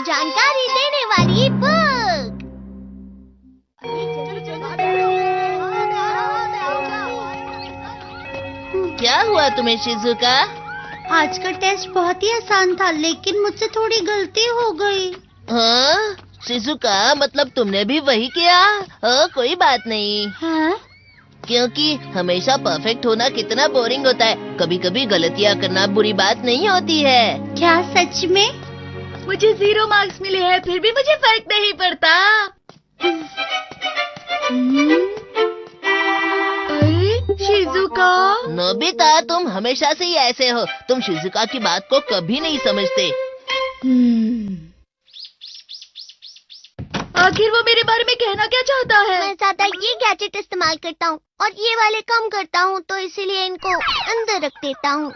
जानकारी देने वाली बुक। क्या हुआ तुम्हें शिजुका? आज का टेस्ट बहुत ही आसान था, लेकिन मुझसे थोड़ी गलती हो गई। हाँ शिजुका, मतलब तुमने भी वही किया? कोई बात नहीं। हाँ? क्योंकि हमेशा परफेक्ट होना कितना बोरिंग होता है। कभी कभी गलतियाँ करना बुरी बात नहीं होती है। क्या सच में? मुझे 0 मार्क्स मिले हैं, फिर भी मुझे फर्क नहीं पड़ता। अरे शिजुका। नोबिता, तुम हमेशा से ही ऐसे हो। तुम शिजुका की बात को कभी नहीं समझते। आखिर वो मेरे बारे में कहना क्या चाहता है? मैं ज्यादा ये गैजेट इस्तेमाल करता हूँ और ये वाले कम करता हूँ, तो इसीलिए इनको अंदर रख देता हूँ।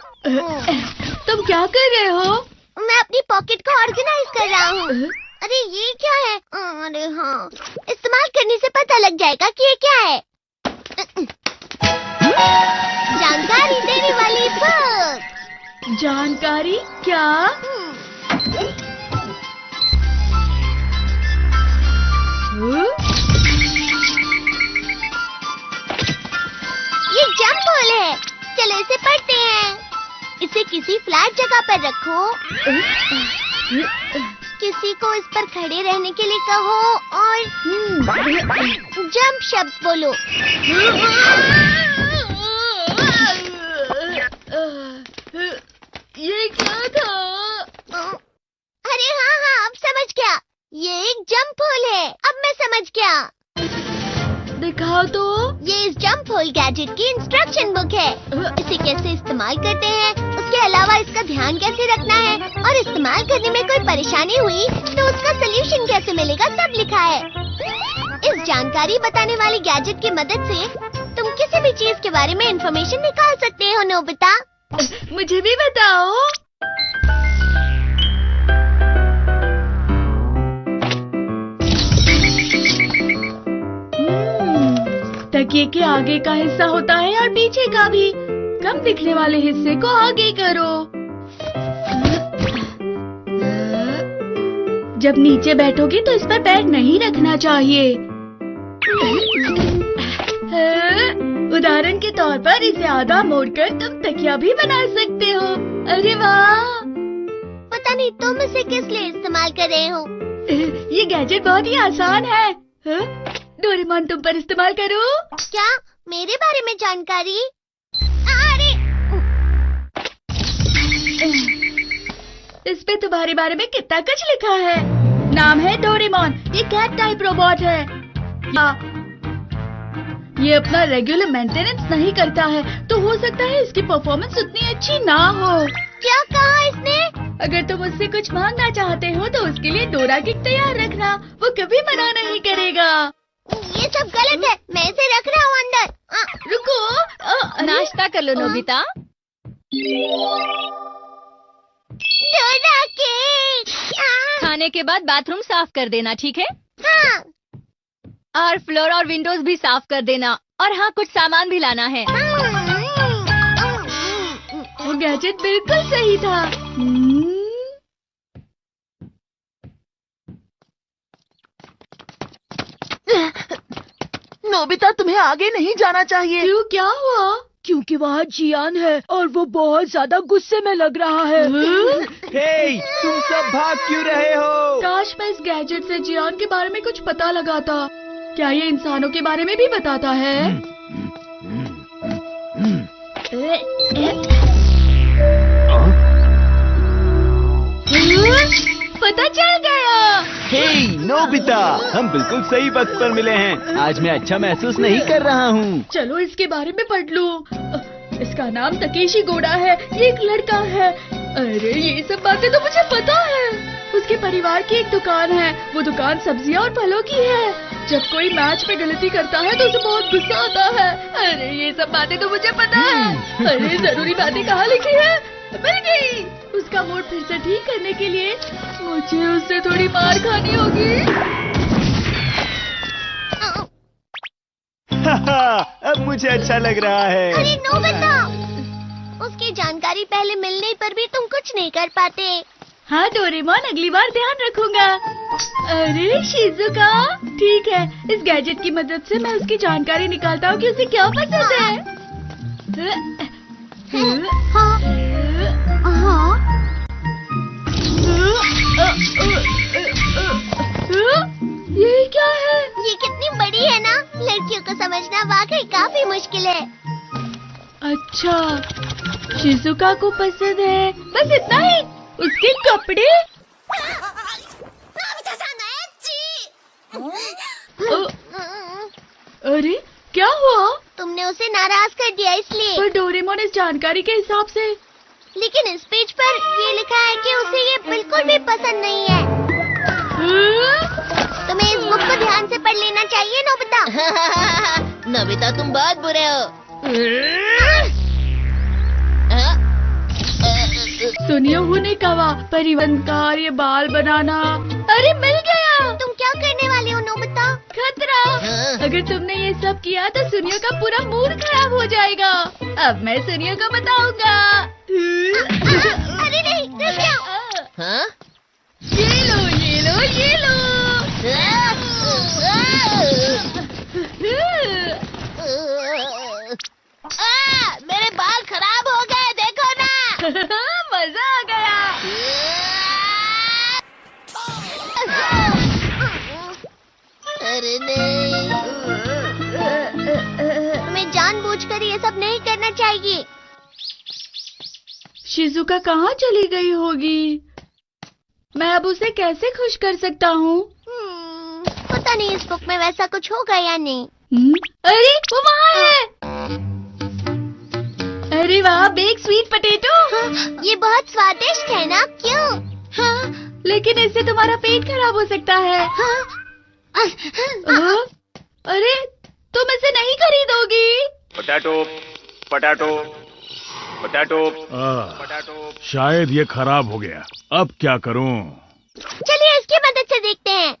तुम क्या कर रहे हो? मैं अपनी पॉकेट को ऑर्गेनाइज कर रहा हूँ। अरे ये क्या है? अरे हाँ, इस्तेमाल करने से पता लग जाएगा कि ये क्या है। जानकारी देने वाली बुक। जानकारी क्या? ये जंप होल है। चलो इसे पढ़ते हैं। इसे किसी फ्लैट जगह पर रखो, किसी को इस पर खड़े रहने के लिए कहो और जंप शब्द बोलो। ये क्या था? अरे हाँ हाँ, अब समझ गया। ये एक जंप होल है। अब मैं समझ गया। दिखाओ तो। ये इस जंप होल गैजेट की इंस्ट्रक्शन बुक है। इसे कैसे इस्तेमाल करते हैं, उसके अलावा इसका ध्यान कैसे रखना है और इस्तेमाल करने में कोई परेशानी हुई तो उसका सलूशन कैसे मिलेगा, सब लिखा है। इस जानकारी बताने वाली गैजेट की मदद से तुम किसी भी चीज के बारे में इंफॉर्मेशन निकाल सकते हो। नोबिता, मुझे भी बताओ। तकिए के आगे का हिस्सा होता है और पीछे का भी। कम दिखने वाले हिस्से को आगे करो। जब नीचे बैठोगी तो इस पर पैर नहीं रखना चाहिए। उदाहरण के तौर पर इसे आधा मोड़कर तुम तकिया भी बना सकते हो। अरे वाह! पता नहीं तुम इसे किस लिए इस्तेमाल कर रहे हो। ये गैजेट बहुत ही आसान है। डोरेमोन, तुम पर इस्तेमाल करो। क्या? मेरे बारे में जानकारी? अरे इस पे तुम्हारे बारे में कितना कुछ लिखा है। नाम है डोरेमोन। ये कैट टाइप रोबोट है। ये अपना रेगुलर मेंटेनेंस नहीं करता है, तो हो सकता है इसकी परफॉर्मेंस उतनी अच्छी ना हो। क्या कहा इसने? अगर तुम उससे कुछ मांगना चाहते हो तो उसके लिए डोरा किट तैयार रखना। वो कभी मना नहीं करेगा। ये सब गलत है। मैं इसे रख रहा हूँ अंदर। रुको, नाश्ता कर लो नोबिता। Dora cake. खाने के बाद बाथरूम साफ कर देना, ठीक है? हाँ। और फ्लोर और विंडोज भी साफ कर देना। और हाँ, कुछ सामान भी लाना है। वो गैजेट बिल्कुल सही था। नोबिता, तुम्हें आगे नहीं जाना चाहिए। क्यों, क्या हुआ? क्योंकि वहाँ जियान है और वो बहुत ज्यादा गुस्से में लग रहा है। हे, तुम सब भाग क्यों रहे हो? काश मैं इस गैजेट से जियान के बारे में कुछ पता लगाता। क्या ये इंसानों के बारे में भी बताता है? पता चल गया। हे नोबिता, हम बिल्कुल सही वक्त पर मिले हैं। आज मैं अच्छा महसूस नहीं कर रहा हूँ। चलो इसके बारे में पढ़ लूं। इसका नाम तकेशी गोडा है। ये एक लड़का है। अरे ये सब बातें तो मुझे पता है। उसके परिवार की एक दुकान है। वो दुकान सब्जियां और फलों की है। जब कोई मैच में गलती करता है तो उसे बहुत गुस्सा आता है। अरे ये सब बातें तो मुझे पता है। अरे जरूरी बातें कहाँ लिखी है? मिल गई। उसका मूड फिर से ठीक करने के लिए मुझे उससे थोड़ी मार खानी होगी। अब मुझे अच्छा लग रहा है। अरे नोबिता, उसकी जानकारी पहले मिलने पर भी तुम कुछ नहीं कर पाते। हाँ डोरेमोन, अगली बार ध्यान रखूंगा। अरे शिजुका, ठीक है, इस गैजेट की मदद से मैं उसकी जानकारी निकालता हूँ कि उसे क्या पसंद है। हाँ, हाँ। ये क्या है? ये कितनी बड़ी है ना, लड़कियों को समझना वाकई काफी मुश्किल है। अच्छा, शिजुका को पसंद है, बस इतना ही। उसके कपड़े? अरे क्या हुआ? तुमने उसे नाराज कर दिया इसलिए। पर डोरेमोन इस जानकारी के हिसाब से। लेकिन इस पेज पर ये लिखा है कि उसे ये बिल्कुल भी पसंद नहीं है। तुम्हें इस बुक को ध्यान से पढ़ लेना चाहिए नोबिता। नोबिता, तुम बहुत बुरे हो। सुनियो ने कहा परिवर्तनकार ये बाल बनाना। अरे मिल गया। तुम क्या करने वाले हो नोबिता? खतरा। अगर तुमने ये सब किया तो सुनियो का पूरा मूड खराब हो जाएगा। अब मैं सुनियो को बताऊंगा। अरे नहीं, रुक जाओ। हाँ? ये लो, ये लो, ये लो। मेरे बाल खराब हो गए, देखो ना। मजा आ गया। अरे नहीं। तुम्हें जानबूझकर ये सब नहीं करना चाहिए। शिजुका कहाँ चली गई होगी? मैं अब उसे कैसे खुश कर सकता हूँ? पता नहीं इस बुक में वैसा कुछ होगा या नहीं। अरे वो वहाँ है। अरे वाह, बेक स्वीट पोटैटो। हाँ, ये बहुत स्वादिष्ट है ना? क्यों? हाँ, लेकिन इससे तुम्हारा पेट खराब हो सकता है। हाँ, अरे तुम इसे नहीं खरीदोगी? Potato, potato, potato, potato. शायद ये खराब हो गया। अब क्या करूं? चलिए इसकी मदद से देखते हैं।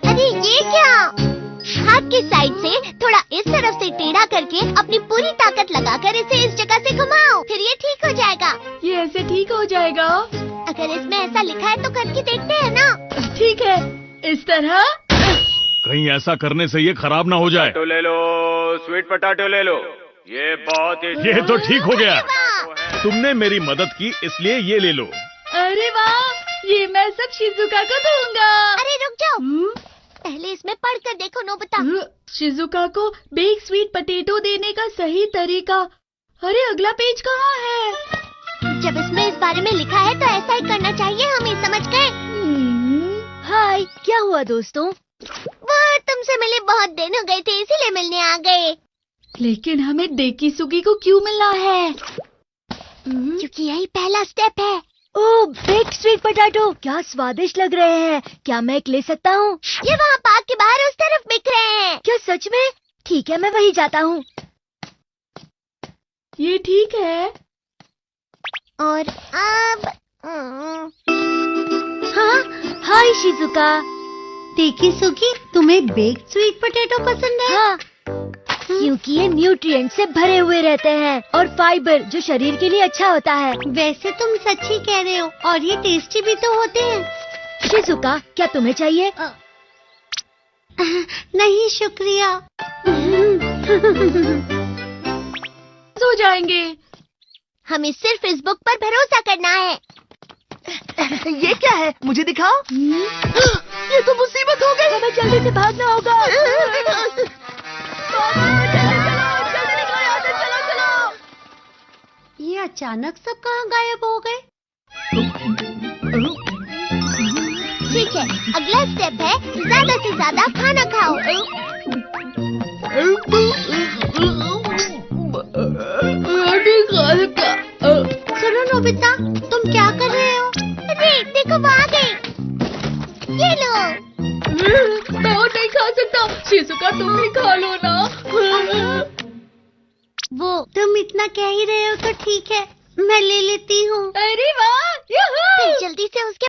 अरे ये क्या? हाथ की साइड से थोड़ा इस तरफ से टेढ़ा करके अपनी पूरी ताकत लगाकर इसे इस जगह से घुमाओ, फिर ये ठीक हो जाएगा। ये ऐसे ठीक हो जाएगा? अगर इसमें ऐसा लिखा है तो करके देखते हैं ना। ठीक है, इस तरह। कहीं ऐसा करने से ये खराब ना हो जाए। तो ले लो, स्वीट पोटैटो ले लो। ये बहुत ही। ये तो ठीक हो गया। तुमने मेरी मदद की, इसलिए ये ले लो। अरे वाह, ये मैं सब शिजुका को दूंगा। अरे रुक जाओ, पहले इसमें पढ़ कर देखो नोबिता। शिजुका को बेक स्वीट पोटैटो देने का सही तरीका। अरे अगला पेज कहाँ है? जब इसमें इस बारे में लिखा है तो ऐसा ही करना चाहिए, हम ही समझ गए। हाय, क्या हुआ दोस्तों? वो तुमसे मिले बहुत दिन हो गए थे, इसीलिए मिलने आ गए। लेकिन हमें डेकिसुगी को क्यों मिलना है? क्योंकि यही पहला स्टेप है। ओह, बेक स्वीट पोटैटो, क्या स्वादिष्ट लग रहे हैं। क्या मैं एक ले सकता हूँ? ये वहाँ पार्क के बाहर उस तरफ बिक रहे हैं। क्या सच में? ठीक है, मैं वहीं जाता हूँ। ये ठीक है। और अब हाँ, हाय शिजुका। डेकिसुगी, तुम्हें बेक स्वीट पोटैटो पसंद है? हाँ, क्योंकि ये न्यूट्रिएंट से भरे हुए रहते हैं और फाइबर जो शरीर के लिए अच्छा होता है। वैसे तुम सच ही कह रहे हो, और ये टेस्टी भी तो होते हैं। शिजुका, क्या तुम्हें चाहिए? नहीं शुक्रिया। हो जाएंगे। हमें सिर्फ इस बुक पर भरोसा करना है। ये क्या है? मुझे दिखाओ। ये तो मुसीबत हो गई। हमें जल्दी से भागना होगा। ये अचानक सब कहाँ गायब हो गए? ठीक है, अगला स्टेप है ज्यादा से ज्यादा खाना खाओ। सुनो नोबिता, तुम क्या कर रहे हो? अरे देखो वो आ गई। ये लो। मैं और नहीं खा सकता। शिजुका, तुम भी खा लो ना। वो तुम इतना कह ही रहे हो तो ठीक है, मैं ले लेती हूँ। अरे वाह, फिर जल्दी से उसके